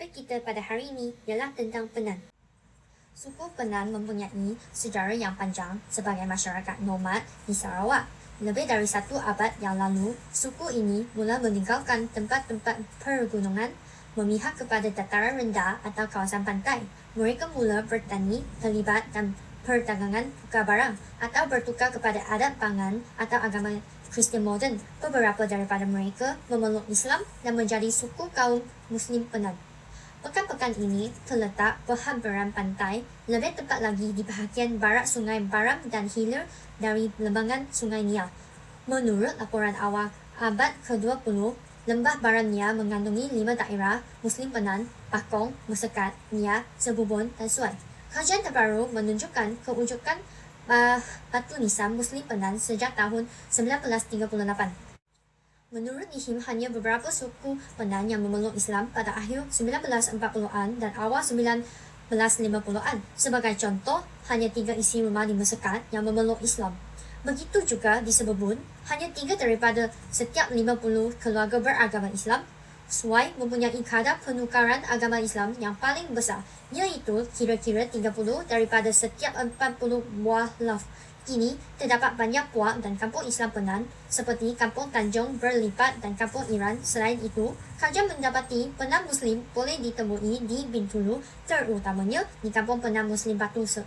Topik kita pada hari ini ialah tentang Penan. Suku Penan mempunyai sejarah yang panjang sebagai masyarakat nomad di Sarawak. Lebih dari 1 abad yang lalu, suku ini mula meninggalkan tempat-tempat pergunungan, memihak kepada dataran rendah atau kawasan pantai. Mereka mula bertani, terlibat dan perdagangan tukar barang atau bertukar kepada adat pangan atau agama Kristian moden. Beberapa daripada mereka memeluk Islam dan menjadi suku kaum Muslim Penan. Pekan-pekan ini terletak berhampiran pantai, lebih tepat lagi di bahagian barat Sungai Baram dan hilir dari lembangan Sungai Nia. Menurut laporan awal abad ke-20, Lembah Baram Nia mengandungi 5 daerah Muslim Penan, Pakong, Mesekat, Nia, Sebubun dan Suai. Kajian terbaru menunjukkan kewujudan batu nisan Muslim Penan sejak tahun 1938. Menurut Nihim, hanya beberapa suku Penan yang memeluk Islam pada akhir 1940-an dan awal 1950-an. Sebagai contoh, hanya 3 isi rumah di Mesekat yang memeluk Islam. Begitu juga di Sebubun, hanya 3 daripada setiap 50 keluarga beragama Islam. Suai mempunyai kadar penukaran agama Islam yang paling besar, iaitu kira-kira 30 daripada setiap 40 buah laf. Kini, terdapat banyak puak dan kampung Islam Penan seperti Kampung Tanjung Berlipat dan Kampung Iran. Selain itu, kajian mendapati Penan Muslim boleh ditemui di Bintulu, terutamanya di Kampung Penan Muslim Batu 10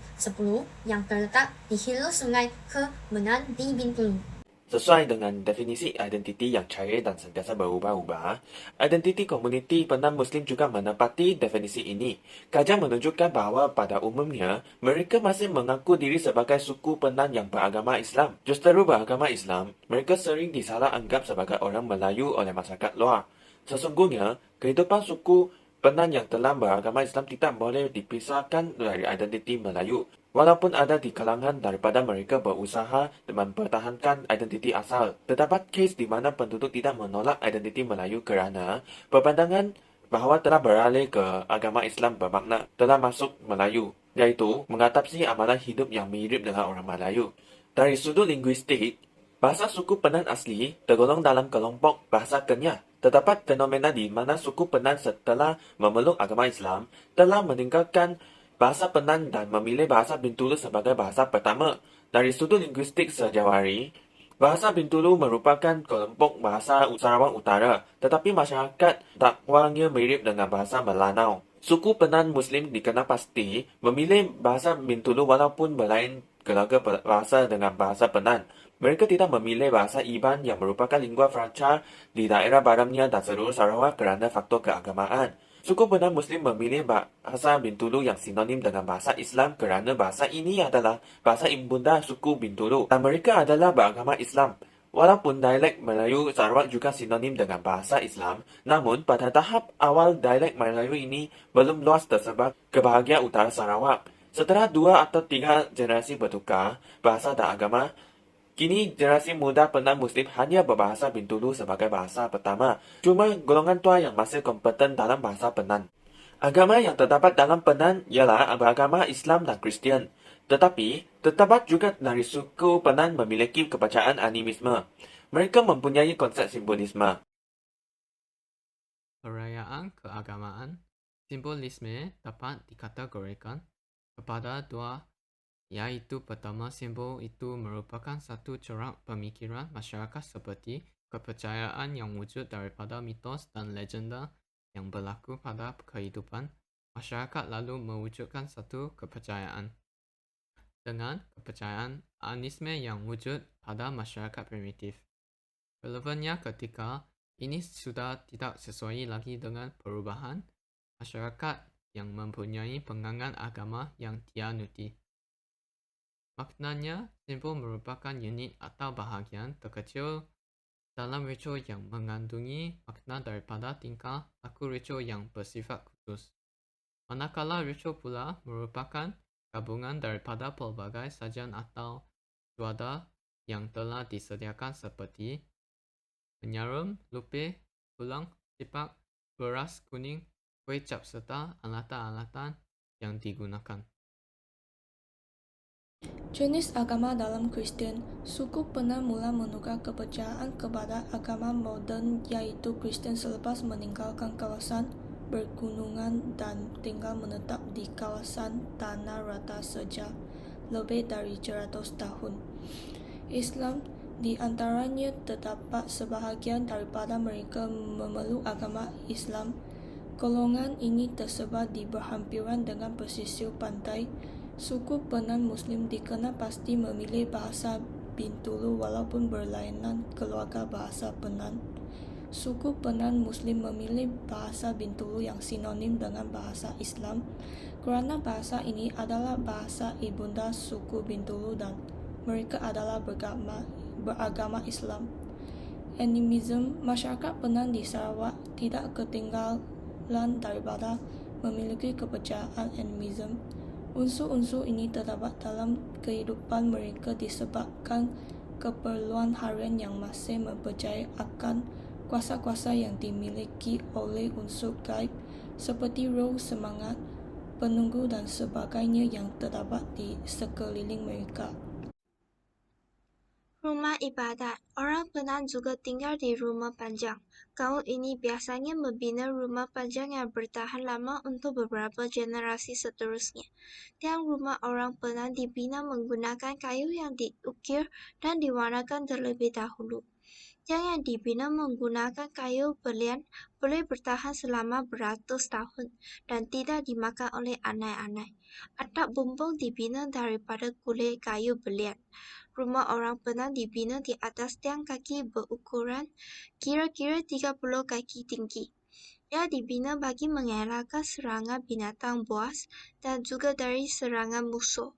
yang terletak di hilir Sungai Kemenang di Bintulu. Sesuai dengan definisi identiti yang cair dan sentiasa berubah-ubah, identiti komuniti Penan Muslim juga menepati definisi ini. Kajian menunjukkan bahawa pada umumnya, mereka masih mengaku diri sebagai suku Penan yang beragama Islam. Justeru beragama Islam, mereka sering disalah anggap sebagai orang Melayu oleh masyarakat luar. Sesungguhnya, kehidupan suku Penan yang telah beragama Islam tidak boleh dipisahkan dari identiti Melayu. Walaupun ada di kalangan daripada mereka berusaha mempertahankan identiti asal, terdapat kes di mana penduduk tidak menolak identiti Melayu kerana berpandangan bahawa telah beralih ke agama Islam bermakna telah masuk Melayu, iaitu mengatasi amalan hidup yang mirip dengan orang Melayu. Dari sudut linguistik, bahasa suku Penan asli tergolong dalam kelompok bahasa Kenyah. Terdapat fenomena di mana suku Penan setelah memeluk agama Islam telah meninggalkan bahasa Penan dan memilih bahasa Bintulu sebagai bahasa pertama. Dari sudut linguistik sejawari, bahasa Bintulu merupakan kelompok bahasa Sarawak Utara, tetapi masyarakat dakwanya mirip dengan bahasa Melanau. Suku Penan Muslim dikenal pasti memilih bahasa Bintulu walaupun berlain keluarga bahasa dengan bahasa Penan. Mereka tidak memilih bahasa Iban yang merupakan lingua franca di daerah Baramnya dan seluruh Sarawak kerana faktor keagamaan. Suku Penan Muslim memilih bahasa Bintulu yang sinonim dengan bahasa Islam kerana bahasa ini adalah bahasa ibunda suku Bintulu dan mereka adalah beragama Islam. Walaupun dialek Melayu Sarawak juga sinonim dengan bahasa Islam, namun pada tahap awal dialek Melayu ini belum luas tersebar ke bahagian utara Sarawak. Setelah 2 atau 3 generasi bertukar bahasa dan agama, kini generasi muda Penan Muslim hanya berbahasa Bintulu sebagai bahasa pertama. Cuma golongan tua yang masih kompeten dalam bahasa Penan. Agama yang terdapat dalam Penan ialah beragama Islam dan Kristian. Tetapi, terdapat juga dari suku Penan memiliki kepercayaan animisme. Mereka mempunyai konsep simbolisme. Perayaan keagamaan, simbolisme dapat dikategorikan kepada 2, iaitu pertama, simbol itu merupakan satu corak pemikiran masyarakat seperti kepercayaan yang wujud daripada mitos dan legenda yang berlaku pada kehidupan. Masyarakat lalu mewujudkan satu kepercayaan. Dengan kepercayaan animisme yang wujud pada masyarakat primitif. Relevannya ketika ini sudah tidak sesuai lagi dengan perubahan masyarakat yang mempunyai pegangan agama yang dianuti. Maknanya, simbol merupakan unit atau bahagian terkecil dalam ritual yang mengandungi makna daripada tingkah laku ritual yang bersifat khusus. Manakala ritual pula merupakan gabungan daripada pelbagai sajian atau juada yang telah disediakan seperti penyarum, lupih, pulang, sipak, beras kuning, kuih cap serta alatan-alatan yang digunakan. Jenis agama dalam Kristian, suku Penan mula menukar kepercayaan kepada agama moden yaitu Kristian selepas meninggalkan kawasan bergunungan dan tinggal menetap di kawasan tanah rata sejak lebih dari 100 tahun. Islam di antaranya terdapat sebahagian daripada mereka memeluk agama Islam. Golongan ini tersebar di berhampiran dengan pesisir pantai. Suku Penan Muslim dikenal pasti memilih bahasa Bintulu walaupun berlainan keluarga bahasa Penan. Suku Penan Muslim memilih bahasa Bintulu yang sinonim dengan bahasa Islam kerana bahasa ini adalah bahasa ibunda suku Bintulu dan mereka adalah beragama Islam. Animism. Masyarakat Penan di Sarawak tidak ketinggalan daripada memiliki kepercayaan animism. Unsur-unsur ini terdapat dalam kehidupan mereka disebabkan keperluan harian yang masih mempercayai akan kuasa-kuasa yang dimiliki oleh unsur gaib seperti roh, semangat, penunggu dan sebagainya yang terdapat di sekeliling mereka. Rumah ibadat. Orang Penan juga tinggal di rumah panjang. Kaum ini biasanya membina rumah panjang yang bertahan lama untuk beberapa generasi seterusnya. Tiang rumah orang Penan dibina menggunakan kayu yang diukir dan diwarnakan terlebih dahulu. Tiang yang dibina menggunakan kayu belian boleh bertahan selama beratus tahun dan tidak dimakan oleh anai-anai. Atap bumbung dibina daripada kulit kayu belian. Rumah orang Penan dibina di atas tiang kaki berukuran kira-kira 30 kaki tinggi. Ia dibina bagi mengelakkan serangan binatang buas dan juga dari serangan musuh.